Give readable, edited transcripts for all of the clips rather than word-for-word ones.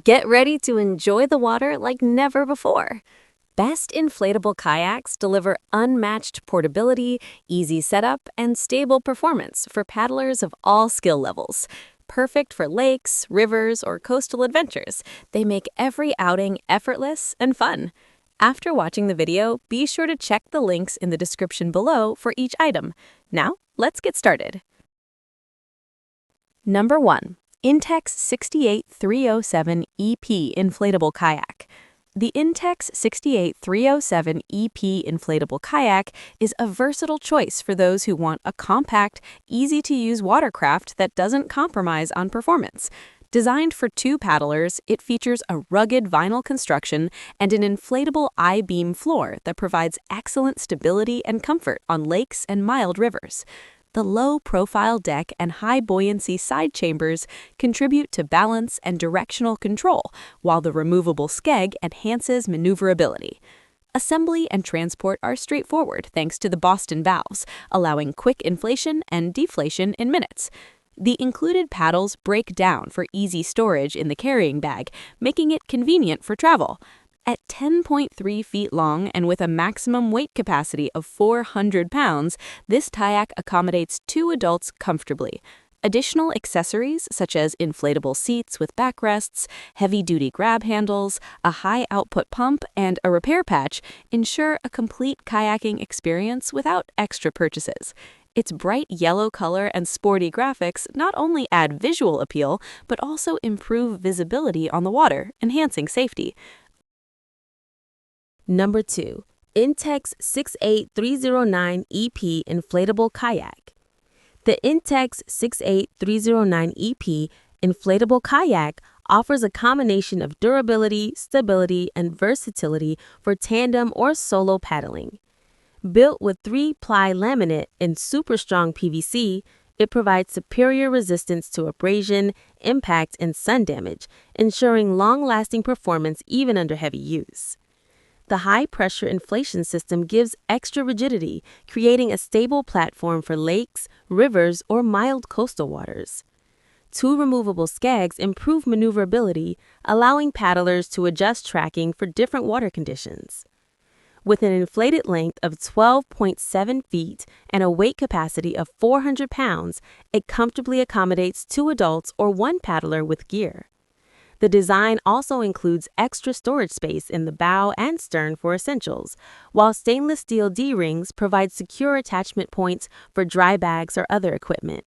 Get ready to enjoy the water like never before. Best inflatable kayaks deliver unmatched portability, easy setup, and stable performance for paddlers of all skill levels. Perfect for lakes, rivers, or coastal adventures, they make every outing effortless and fun. After watching the video, be sure to check the links in the description below for each item. Now, let's get started. Number 1. Intex 68307 EP Inflatable Kayak. The Intex 68307 EP Inflatable Kayak is a versatile choice for those who want a compact, easy-to-use watercraft that doesn't compromise on performance. Designed for two paddlers, it features a rugged vinyl construction and an inflatable I-beam floor that provides excellent stability and comfort on lakes and mild rivers. The low-profile deck and high-buoyancy side chambers contribute to balance and directional control, while the removable skeg enhances maneuverability. Assembly and transport are straightforward thanks to the Boston valves, allowing quick inflation and deflation in minutes. The included paddles break down for easy storage in the carrying bag, making it convenient for travel. At 10.3 feet long and with a maximum weight capacity of 400 pounds, this kayak accommodates two adults comfortably. Additional accessories such as inflatable seats with backrests, heavy-duty grab handles, a high-output pump, and a repair patch ensure a complete kayaking experience without extra purchases. Its bright yellow color and sporty graphics not only add visual appeal, but also improve visibility on the water, enhancing safety. Number 2. Intex 68309 EP Inflatable Kayak. The Intex 68309 EP Inflatable Kayak offers a combination of durability, stability, and versatility for tandem or solo paddling. Built with 3-ply laminate and super strong PVC, it provides superior resistance to abrasion, impact, and sun damage, ensuring long-lasting performance even under heavy use. The high-pressure inflation system gives extra rigidity, creating a stable platform for lakes, rivers, or mild coastal waters. Two removable skegs improve maneuverability, allowing paddlers to adjust tracking for different water conditions. With an inflated length of 12.7 feet and a weight capacity of 400 pounds, it comfortably accommodates two adults or one paddler with gear. The design also includes extra storage space in the bow and stern for essentials, while stainless steel D-rings provide secure attachment points for dry bags or other equipment.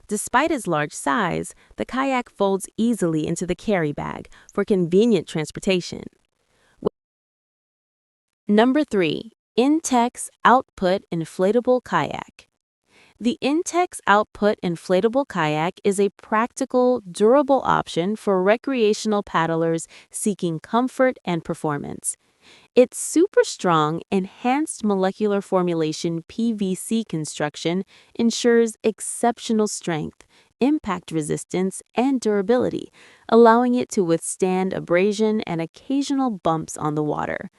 Despite its large size, the kayak folds easily into the carry bag for convenient transportation. Number 3. Intex Output Inflatable Kayak. The Intex Output Inflatable Kayak is a practical, durable option for recreational paddlers seeking comfort and performance. Its super strong, enhanced molecular formulation PVC construction ensures exceptional strength, impact resistance, and durability, allowing it to withstand abrasion and occasional bumps on the water.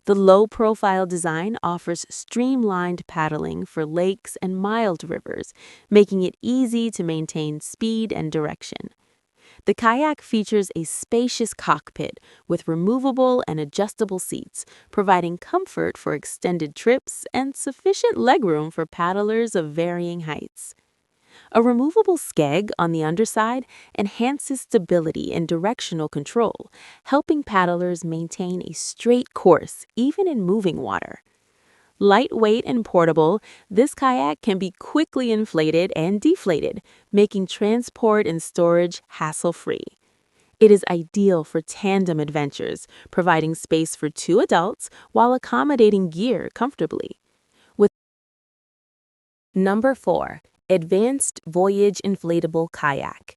The low-profile design offers streamlined paddling for lakes and mild rivers, making it easy to maintain speed and direction. The kayak features a spacious cockpit with removable and adjustable seats, providing comfort for extended trips and sufficient legroom for paddlers of varying heights. A removable skeg on the underside enhances stability and directional control, helping paddlers maintain a straight course even in moving water. Lightweight and portable, this kayak can be quickly inflated and deflated, making transport and storage hassle-free. It is ideal for tandem adventures, providing space for two adults while accommodating gear comfortably. Number 4. Advanced Voyage Inflatable Kayak.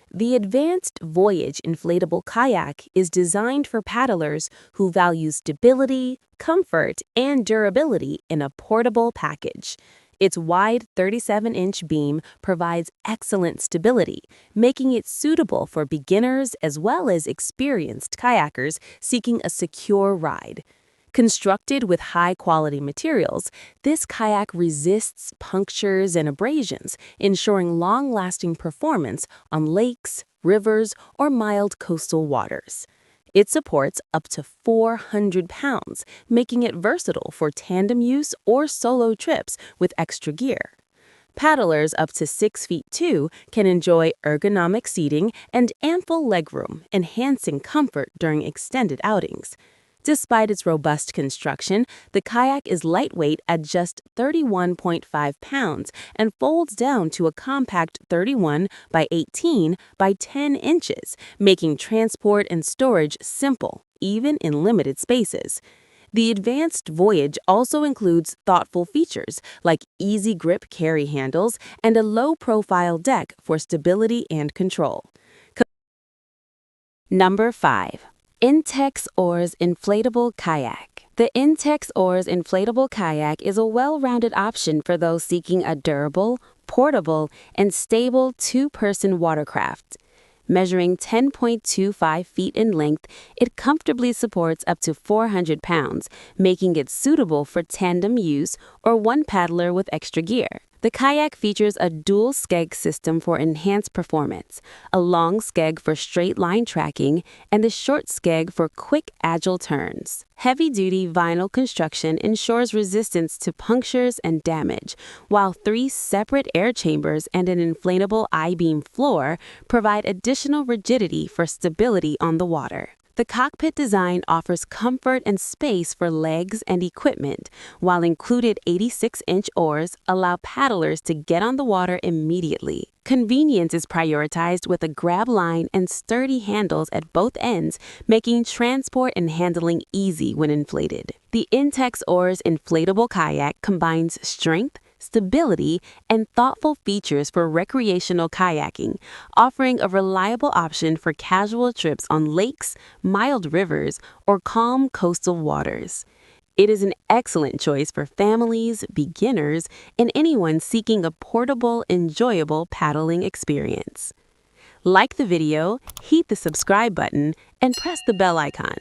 The Advanced Voyage Inflatable Kayak is designed for paddlers who value stability, comfort, and durability in a portable package. Its wide 37-inch beam provides excellent stability, making it suitable for beginners as well as experienced kayakers seeking a secure ride. Constructed with high-quality materials, this kayak resists punctures and abrasions, ensuring long-lasting performance on lakes, rivers, or mild coastal waters. It supports up to 400 pounds, making it versatile for tandem use or solo trips with extra gear. Paddlers up to 6 feet 2 can enjoy ergonomic seating and ample legroom, enhancing comfort during extended outings. Despite its robust construction, the kayak is lightweight at just 31.5 pounds and folds down to a compact 31 by 18 by 10 inches, making transport and storage simple, even in limited spaces. The advanced Voyage also includes thoughtful features like easy grip carry handles and a low-profile deck for stability and control. Number 5. Intex Oars Inflatable Kayak. The Intex Oars Inflatable Kayak is a well-rounded option for those seeking a durable, portable, and stable two-person watercraft. Measuring 10.25 feet in length, it comfortably supports up to 400 pounds, making it suitable for tandem use or one paddler with extra gear. The kayak features a dual skeg system for enhanced performance, a long skeg for straight line tracking, and a short skeg for quick, agile turns. Heavy-duty vinyl construction ensures resistance to punctures and damage, while 3 separate air chambers and an inflatable I-beam floor provide additional rigidity for stability on the water. The cockpit design offers comfort and space for legs and equipment, while included 86-inch oars allow paddlers to get on the water immediately. Convenience is prioritized with a grab line and sturdy handles at both ends, making transport and handling easy when inflated. The Intex Oars Inflatable Kayak combines strength, stability, and thoughtful features for recreational kayaking, offering a reliable option for casual trips on lakes, mild rivers, or calm coastal waters. It is an excellent choice for families, beginners, and anyone seeking a portable, enjoyable paddling experience. Like the video, hit the subscribe button, and press the bell icon.